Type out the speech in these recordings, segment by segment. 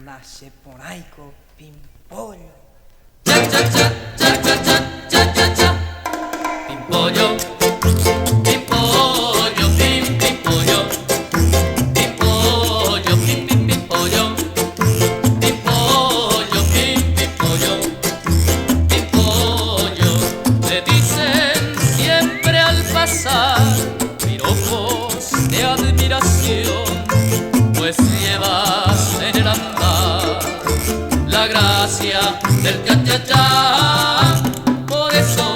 nace por ahí con pimpollo. Cha cha cha cha cha cha cha cha cha. Pimpollo, pimpollo, pim pimpollo, pimpollo, pim pim pimpollo, pimpollo, pim pimpollo, pimpollo. Le dicen siempre al pasar piropos de admiración, pues llevas en el andar la gracia del cha-cha-cha. Por eso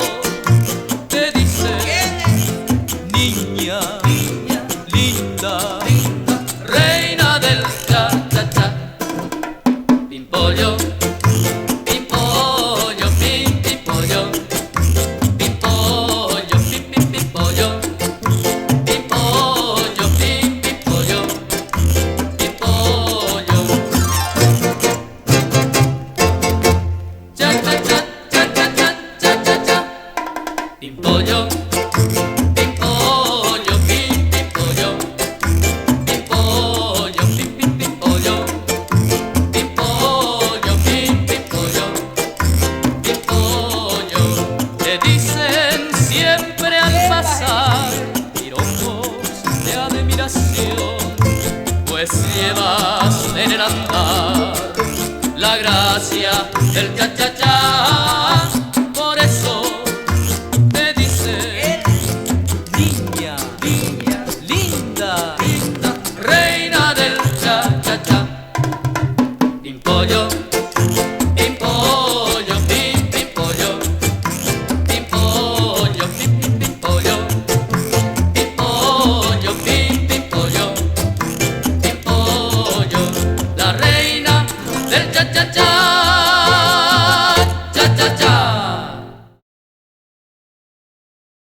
te dice niña, linda, reina del cha-cha-cha. Pimpollo, pimpollo, pim pimpollo, pimpollo, pim pim pimpollo, pimpollo, pim pimpollo, pimpollo. Pimpollo, pimpollo, pim pimpollo, pimpollo, pim pim pimpollo, pimpollo, pim pimpollo, pimpollo. Te dicen siempre al pasar piropos de admiración, pues llevas en el andar la gracia del cha-cha-cha. Por eso te dice niña, linda, reina del cha-cha-cha. Pimpollo, pimpollo, pim pimpollo, pimpollo, pim pim pimpollo, pimpollo, pim pimpollo, pimpollo, la reina del cha-cha-cha, cha-cha-cha.